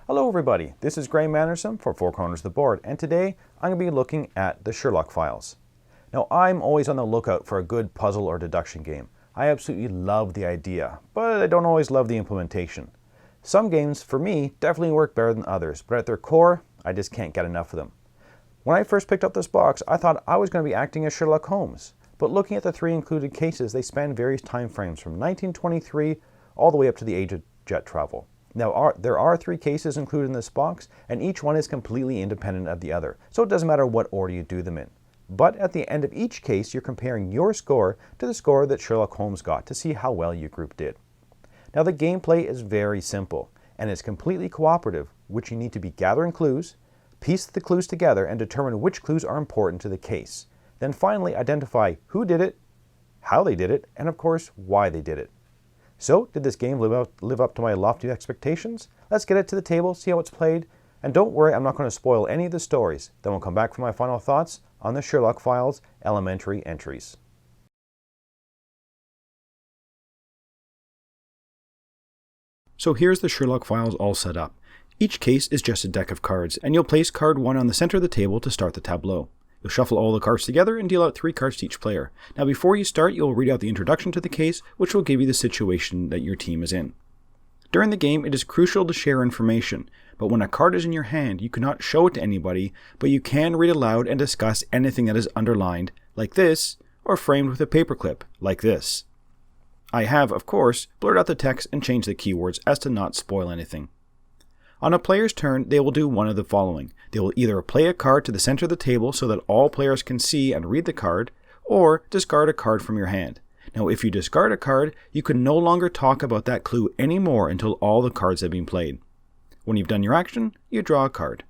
Hello everybody, this is Graeme Anderson for Four Corners of the Board, and today I'm going to be looking at the Sherlock Files. Now I'm always on the lookout for a good puzzle or deduction game. I absolutely love the idea, but I don't always love the implementation. Some games, for me, definitely work better than others, but at their core, I just can't get enough of them. When I first picked up this box, I thought I was going to be acting as Sherlock Holmes, but looking at the three included cases, they span various time frames from 1923 all the way up to the age of jet travel. Now, there are three cases included in this box, and each one is completely independent of the other, so it doesn't matter what order you do them in. But at the end of each case, you're comparing your score to the score that Sherlock Holmes got to see how well your group did. Now, the gameplay is very simple, and it's completely cooperative, which you need to be gathering clues, piece the clues together, and determine which clues are important to the case. Then finally identify who did it, how they did it, and of course, why they did it. So, did this game live up to my lofty expectations? Let's get it to the table, see how it's played, and don't worry, I'm not going to spoil any of the stories. Then we'll come back for my final thoughts on the Sherlock Files elementary entries. So here's the Sherlock Files all set up. Each case is just a deck of cards, and you'll place card 1 on the center of the table to start the tableau. You'll shuffle all the cards together and deal out 3 cards to each player. Now before you start, you'll read out the introduction to the case, which will give you the situation that your team is in. During the game, it is crucial to share information, but when a card is in your hand, you cannot show it to anybody, but you can read aloud and discuss anything that is underlined, like this, or framed with a paperclip, like this. I have, of course, blurred out the text and changed the keywords as to not spoil anything. On a player's turn, they will do one of the following. They will either play a card to the center of the table so that all players can see and read the card, or discard a card from your hand. Now, if you discard a card, you can no longer talk about that clue anymore until all the cards have been played. When you've done your action, you draw a card.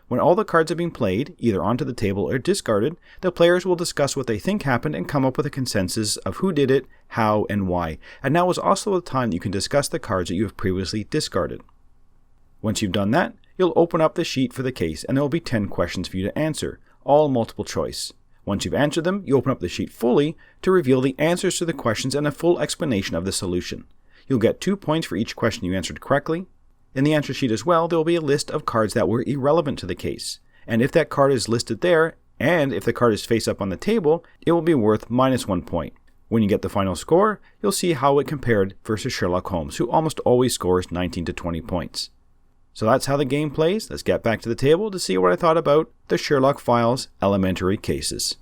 When all the cards have been played, either onto the table or discarded, the players will discuss what they think happened and come up with a consensus of who did it, how, and why. And now is also the time that you can discuss the cards that you have previously discarded. Once you've done that, you'll open up the sheet for the case and there will be 10 questions for you to answer, all multiple choice. Once you've answered them, you open up the sheet fully to reveal the answers to the questions and a full explanation of the solution. You'll get 2 points for each question you answered correctly. In the answer sheet as well, there will be a list of cards that were irrelevant to the case. And if that card is listed there, and if the card is face up on the table, it will be worth -1 point. When you get the final score, you'll see how it compared versus Sherlock Holmes, who almost always scores 19 to 20 points. So that's how the game plays. Let's get back to the table to see what I thought about the Sherlock Files elementary cases.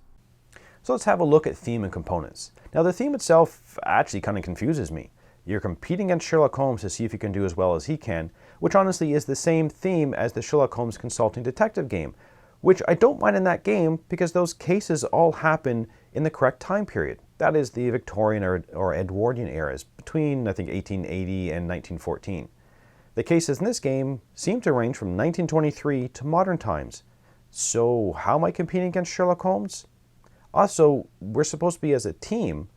So let's have a look at theme and components. Now the theme itself actually kind of confuses me. You're competing against Sherlock Holmes to see if you can do as well as he can, which honestly is the same theme as the Sherlock Holmes Consulting Detective game, which I don't mind in that game because those cases all happen in the correct time period. That is the Victorian or Edwardian eras, between I think 1880 and 1914. The cases in this game seem to range from 1923 to modern times. So how am I competing against Sherlock Holmes? Also, we're supposed to be as a team,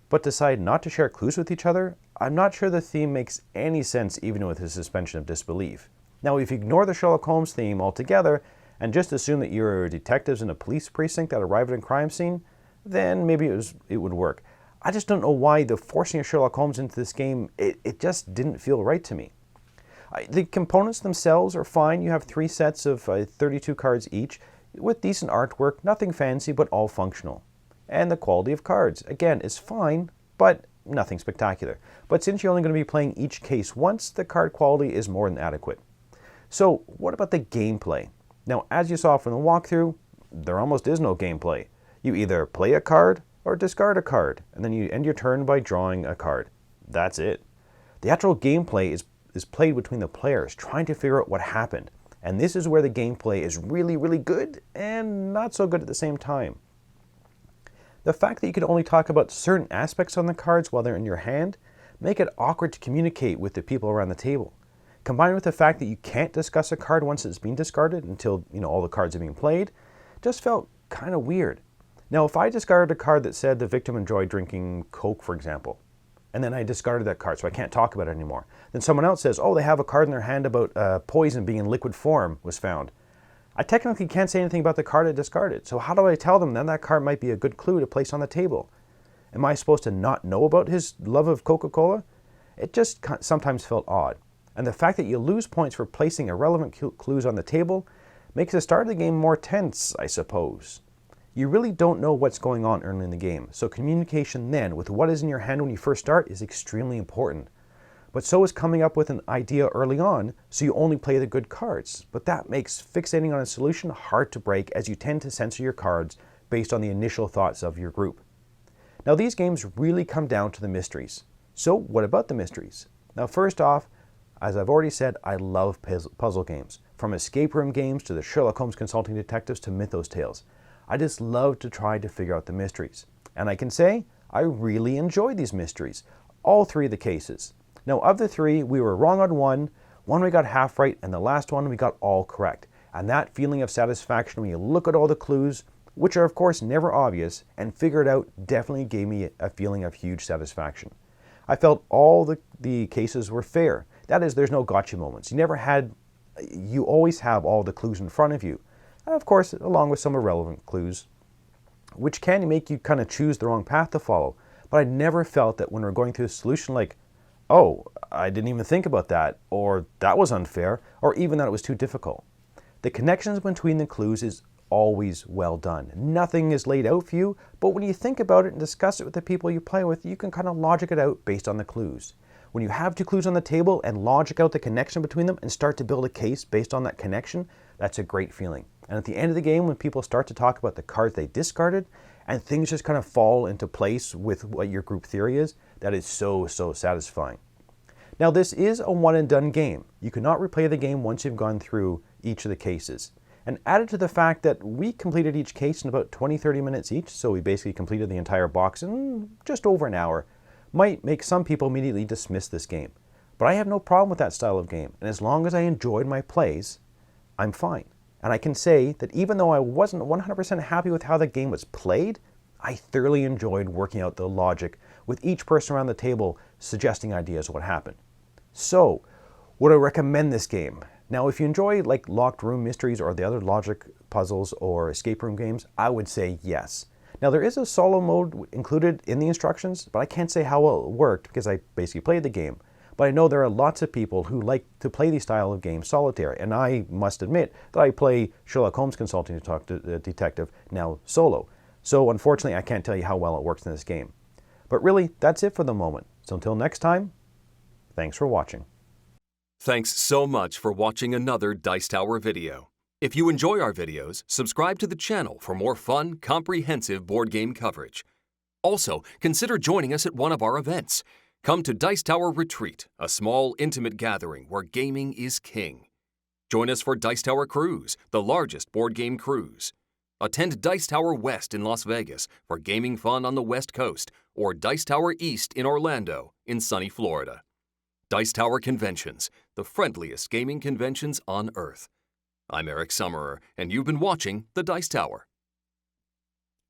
but decide not to share clues with each other? I'm not sure the theme makes any sense even with a suspension of disbelief. Now, if you ignore the Sherlock Holmes theme altogether and just assume that you're detectives in a police precinct that arrived at a crime scene, then maybe it would work. I just don't know why the forcing of Sherlock Holmes into this game, it just didn't feel right to me. The components themselves are fine. You have 3 sets of 32 cards each with decent artwork, nothing fancy, but all functional. And the quality of cards, again, is fine, but nothing spectacular. But since you're only going to be playing each case once, the card quality is more than adequate. So what about the gameplay? Now, as you saw from the walkthrough, there almost is no gameplay. You either play a card or discard a card, and then you end your turn by drawing a card. That's it. The actual gameplay is played between the players, trying to figure out what happened. And this is where the gameplay is really, really good and not so good at the same time. The fact that you can only talk about certain aspects on the cards while they're in your hand make it awkward to communicate with the people around the table. Combined with the fact that you can't discuss a card once it's been discarded until all the cards have been played, just felt kind of weird. Now, if I discarded a card that said the victim enjoyed drinking Coke, for example, and then I discarded that card so I can't talk about it anymore, then someone else says, oh, they have a card in their hand about poison being in liquid form was found. I technically can't say anything about the card I discarded, so how do I tell them then that card might be a good clue to place on the table? Am I supposed to not know about his love of Coca-Cola? It just sometimes felt odd. And the fact that you lose points for placing irrelevant clues on the table makes the start of the game more tense, I suppose. You really don't know what's going on early in the game, so communication then with what is in your hand when you first start is extremely important. But so is coming up with an idea early on, so you only play the good cards. But that makes fixating on a solution hard to break, as you tend to censor your cards based on the initial thoughts of your group. Now these games really come down to the mysteries. So what about the mysteries? Now first off, as I've already said, I love puzzle games. From escape room games to the Sherlock Holmes consulting detectives to Mythos tales. I just love to try to figure out the mysteries. And I can say, I really enjoyed these mysteries. All three of the cases. Now of the three, we were wrong on one we got half right, and the last one we got all correct. And that feeling of satisfaction when you look at all the clues, which are of course never obvious, and figure it out definitely gave me a feeling of huge satisfaction. I felt all the cases were fair. That is, there's no gotcha moments. You always have all the clues in front of you. And of course, along with some irrelevant clues, which can make you kind of choose the wrong path to follow. But I never felt that when we're going through a solution like, oh, I didn't even think about that, or that was unfair, or even that it was too difficult. The connections between the clues is always well done. Nothing is laid out for you, but when you think about it and discuss it with the people you play with, you can kind of logic it out based on the clues. When you have two clues on the table and logic out the connection between them and start to build a case based on that connection, that's a great feeling. And at the end of the game, when people start to talk about the cards they discarded and things just kind of fall into place with what your group theory is, that is so satisfying. Now this is a one and done game. You cannot replay the game once you've gone through each of the cases. And added to the fact that we completed each case in about 20-30 minutes each, so we basically completed the entire box in just over an hour, might make some people immediately dismiss this game. But I have no problem with that style of game, and as long as I enjoyed my plays, I'm fine. And I can say that even though I wasn't 100% happy with how the game was played, I thoroughly enjoyed working out the logic with each person around the table suggesting ideas of what happened. So, would I recommend this game? Now, if you enjoy like locked room mysteries or the other logic puzzles or escape room games, I would say yes. Now, there is a solo mode included in the instructions, but I can't say how well it worked because I basically played the game. But I know there are lots of people who like to play these style of games solitary, and I must admit that I play Sherlock Holmes Consulting Detective now solo. So unfortunately, I can't tell you how well it works in this game. But really, that's it for the moment. So until next time, thanks for watching. Thanks so much for watching another Dice Tower video. If you enjoy our videos, subscribe to the channel for more fun, comprehensive board game coverage. Also, consider joining us at one of our events. Come to Dice Tower Retreat, a small, intimate gathering where gaming is king. Join us for Dice Tower Cruise, the largest board game cruise. Attend Dice Tower West in Las Vegas for gaming fun on the West Coast, or Dice Tower East in Orlando, in sunny Florida. Dice Tower Conventions, the friendliest gaming conventions on Earth. I'm Eric Summerer, and you've been watching The Dice Tower.